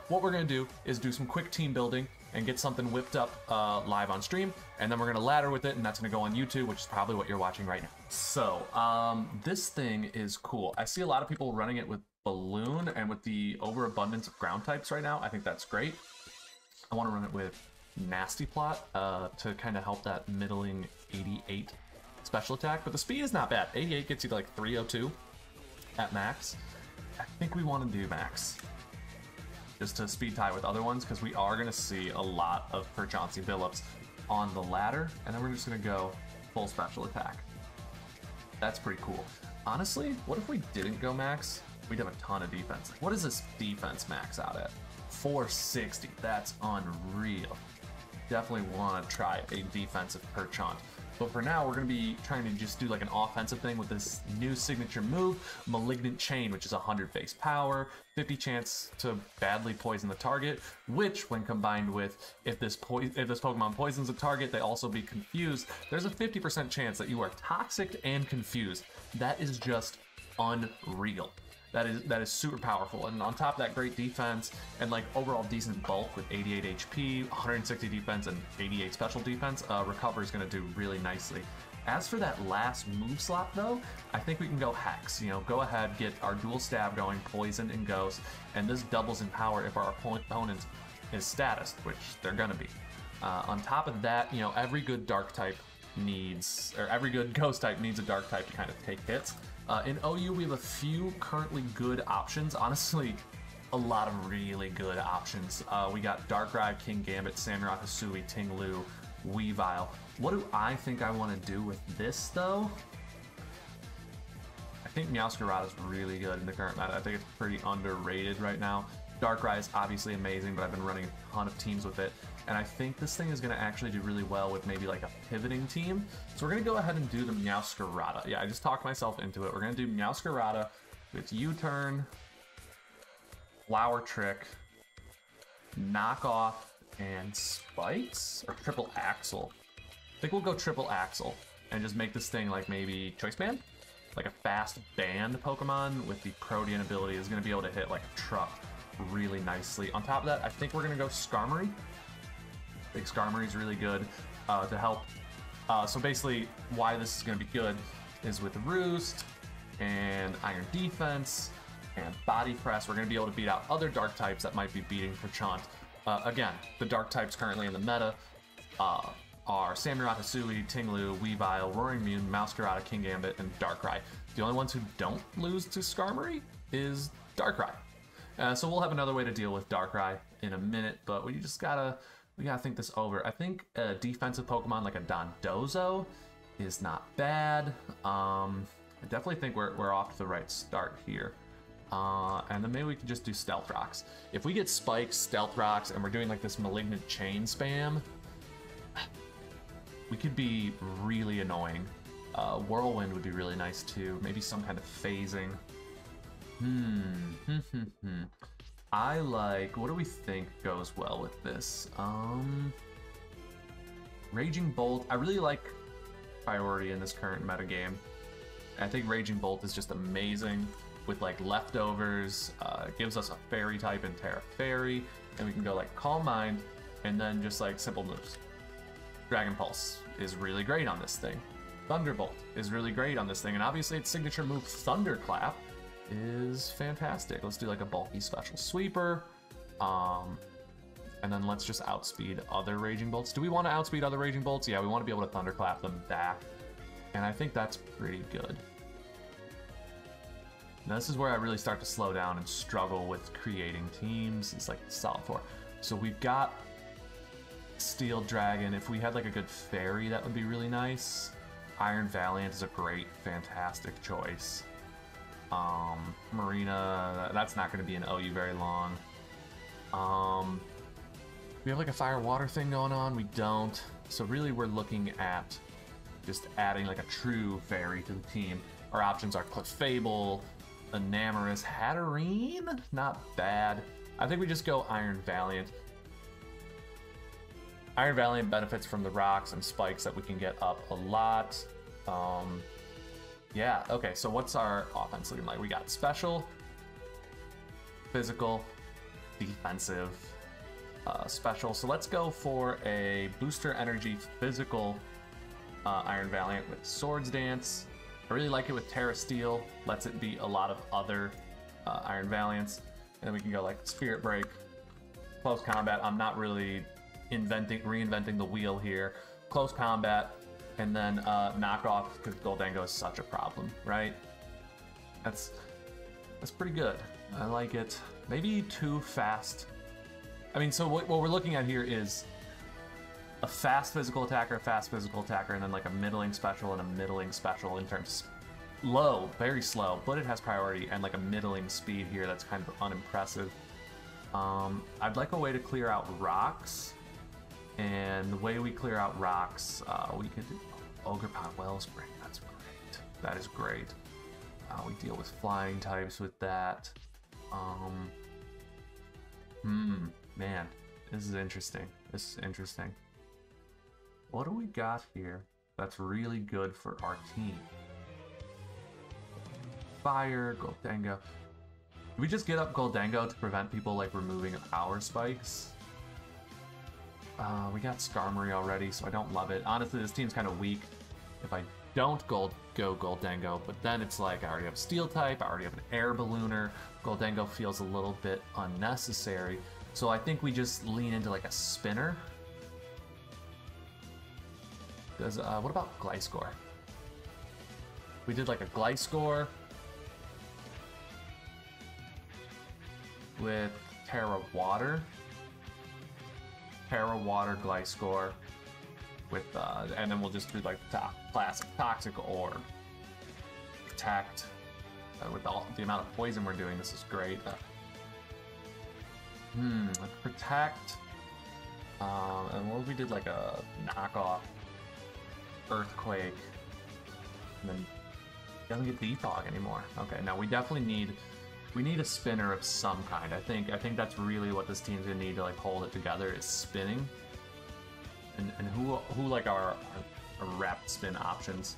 what we're going to do is do some quick team building and get something whipped up live on stream, and then we're going to ladder with it, and that's going to go on YouTube, which is probably what you're watching right now. So, this thing is cool. I see a lot of people running it with Balloon and with the overabundance of ground types right now. I think that's great. I want to run it with Nasty Plot to kind of help that middling 88 special attack, but the speed is not bad. 88 gets you to like 302 at max. I think we want to do max just to speed tie with other ones, because we are going to see a lot of Perchauncey Billups on the ladder, and then we're just going to go full special attack. That's pretty cool. Honestly, what if we didn't go max? We'd have a ton of defense. What is this defense max out at? 460. That's unreal. Definitely want to try a defensive Perchaunt. But for now, we're going to be trying to just do like an offensive thing with this new signature move, Malignant Chain, which is 100 base power, 50 chance to badly poison the target, which when combined with if this Pokemon poisons a target, they also be confused, there's a 50% chance that you are toxic and confused. That is just unreal. That is super powerful, and on top of that, great defense and like overall decent bulk with 88 HP, 160 defense, and 88 special defense. Recover is going to do really nicely. As for that last move slot, though, I think we can go Hex. You know, go ahead, get our dual stab going, Poison and Ghost, and this doubles in power if our opponent is status, which they're going to be. On top of that, you know, every good Dark type needs, or every good Ghost type needs a Dark type to kind of take hits. In OU, we have a few currently good options. Honestly, a lot of really good options. We got Darkrai, King Gambit, Samurott, Hisui, Ting-Lu, Weavile. What do I think I want to do with this, though? I think Meowscarada is really good in the current meta. I think it's pretty underrated right now. Darkrai is obviously amazing, but I've been running a ton of teams with it. And I think this thing is going to actually do really well with maybe like a pivoting team. So we're going to go ahead and do the Meowscarada. Yeah, I just talked myself into it. We're going to do Meowscarada with U-turn, Flower Trick, Knockoff, and Spikes? Or Triple Axle. I think we'll go Triple Axle and just make this thing like maybe Choice Band? Like a fast band Pokemon with the Protean ability is going to be able to hit like a truck really nicely. On top of that, I think we're going to go Skarmory. I think Skarmory is really good to help. So basically, why this is going to be good is with Roost and Iron Defense and Body Press, we're going to be able to beat out other Dark types that might be beating Perchaunt. Again, the Dark types currently in the meta are Samurott, Hisui, Ting-Lu, Weavile, Roaring Mew, Meowscarada, King Gambit, and Darkrai. The only ones who don't lose to Skarmory is Darkrai. So we'll have another way to deal with Darkrai in a minute, but we gotta think this over. I think a defensive Pokemon like a Dondozo is not bad. I definitely think we're off to the right start here. And then maybe we can just do Stealth Rocks. If we get Spikes, Stealth Rocks, and we're doing like this Malignant Chain spam, we could be really annoying. Whirlwind would be really nice too. Maybe some kind of phasing. I like, what do we think goes well with this? Raging Bolt. I really like Priority in this current metagame. I think Raging Bolt is just amazing with like leftovers. It gives us a Fairy type in Terra Fairy, and we can go like Calm Mind and then just like simple moves. Dragon Pulse is really great on this thing. Thunderbolt is really great on this thing, and obviously its signature move Thunderclap is fantastic. Let's do like a bulky special sweeper, and then let's just outspeed other Raging Bolts. Do we want to outspeed other Raging Bolts? Yeah, we want to be able to Thunderclap them back, and I think that's pretty good. Now this is where I really start to slow down and struggle with creating teams. It's like Solid 4. So we've got Steel Dragon. If we had like a good Fairy, that would be really nice. Iron Valiant is a great, fantastic choice. Marina, that's not going to be in OU very long. We have like a Fire Water thing going on. We don't. So really we're looking at just adding like a true Fairy to the team. Our options are Clefable, Enamorous, Hatterene, not bad. I think we just go Iron Valiant. Iron Valiant benefits from the rocks and spikes that we can get up a lot. Yeah, okay, so what's our offense looking like? We got Special, Physical, defensive special. So let's go for a booster energy physical Iron Valiant with Swords Dance. I really like it with Terra Steel. Lets it beat a lot of other Iron Valiants. And then we can go like Spirit Break, Close Combat. I'm not really reinventing the wheel here. Close Combat, and then Knock Off, because Goldango is such a problem, right? That's pretty good. I like it. Maybe too fast. I mean, so what we're looking at here is a fast physical attacker, and then like a middling special and a middling special in terms low, very slow, but it has priority, and like a middling speed here that's kind of unimpressive. I'd like a way to clear out rocks, and the way we clear out rocks, we could do Ogre Pot Wellspring. That's great. That is great. We deal with flying types with that. Man, this is interesting. What do we got here that's really good for our team? Fire, Goldango. Did we just get up Goldango to prevent people like removing power spikes? We got Skarmory already, so I don't love it. Honestly, this team's kind of weak if I don't go Goldango, but then it's like I already have Steel type, I already have an Air Ballooner. Goldango feels a little bit unnecessary, so I think we just lean into like a Spinner. What about Gliscor? We did like a Gliscor with Terra Water. Terra Water Gliscor with, and then we'll just do like classic Toxic Orb. Protect. With the amount of poison we're doing, this is great. Protect. And what if we did like a knockoff Earthquake, and then he doesn't get Defog anymore. Okay, now we definitely need a spinner of some kind. I think that's really what this team's gonna need to like hold it together, is spinning. And who like our wrapped spin options?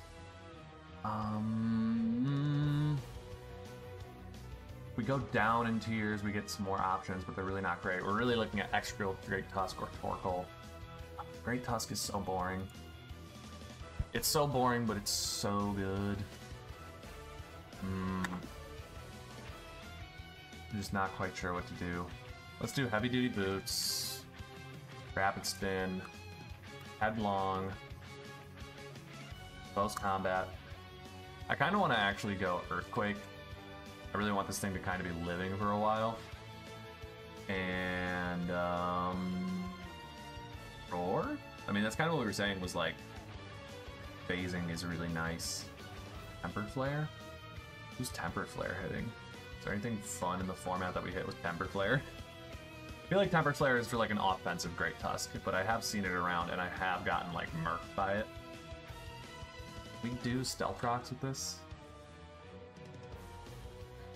We go down in tiers, we get some more options, but they're really not great. We're really looking at Excadrill, Great Tusk, or Torkoal. Great Tusk is so boring. It's so boring, but it's so good. I'm just not quite sure what to do. Let's do Heavy Duty Boots, Rapid Spin, Headlong, Close Combat. I kind of want to actually go Earthquake. I really want this thing to kind of be living for a while. And, Roar? I mean, that's kind of what we were saying, was like, phasing is really nice. Temper Flare? Who's Temper Flare hitting? Is there anything fun in the format that we hit with Temper Flare? I feel like Temper Flare is for like an offensive Great Tusk, but I have seen it around and I have gotten like murked by it. We do Stealth Rocks with this.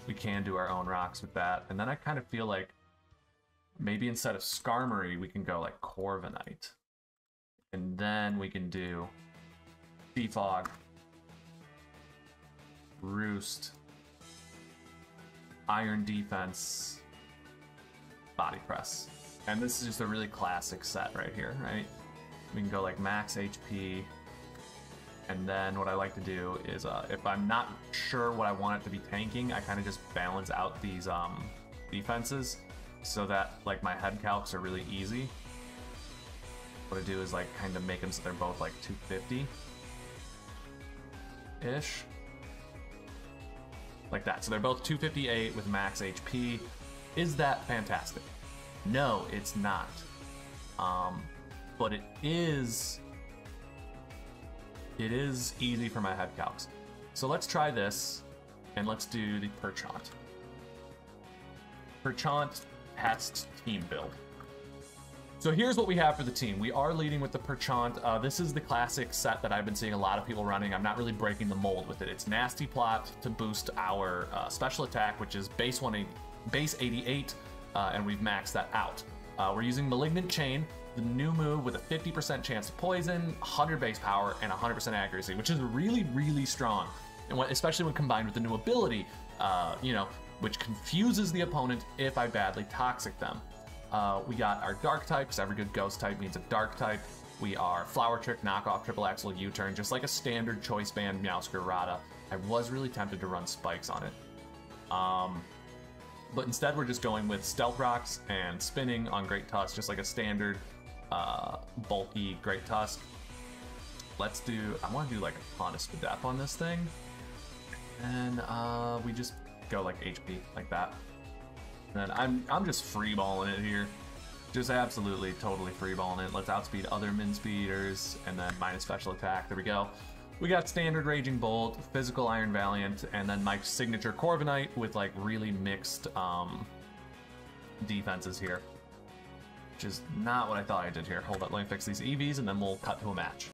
We can do our own rocks with that. And then I kind of feel like maybe instead of Skarmory, we can go like Corviknight. And then we can do Defog, Roost, Iron Defense, Body Press. And this is just a really classic set right here, right? We can go like max HP. And then what I like to do is, if I'm not sure what I want it to be tanking, I kind of just balance out these defenses so that like my head calcs are really easy. What I do is like kind of make them so they're both like 250-ish. Like that. So they're both 258 with max HP. Is that fantastic? No, it's not. But it is easy for my head calcs. So let's try this, and let's do the PECHARUNT. PECHARUNT test team build. So here's what we have for the team. We are leading with the PECHARUNT. This is the classic set that I've been seeing a lot of people running. I'm not really breaking the mold with it. It's Nasty Plot to boost our special attack, which is base 88, and we've maxed that out. We're using Malignant Chain, the new move with a 50% chance to poison, 100 base power, and 100% accuracy, which is really, really strong. And especially when combined with the new ability, you know, which confuses the opponent if I badly toxic them. We got our dark type, because every good ghost type means a dark type. We are Flower Trick, Knockoff, Triple Axle, U-Turn, just like a standard Choice Band Meowsker Rada. I was really tempted to run spikes on it. But instead we're just going with Stealth Rocks and Spinning on Great Tusk, just like a standard bulky Great Tusk. Let's do, I want to do like a ton of Spadef on this thing. And we just go like HP, like that. And I'm just freeballing it here. Just absolutely, totally freeballing it. Let's outspeed other min speeders, and then minus special attack. There we go. We got standard Raging Bolt, physical Iron Valiant, and then my signature Corviknight with like really mixed defenses here. Which is not what I thought I did here. Hold up, let me fix these EVs, and then we'll cut to a match.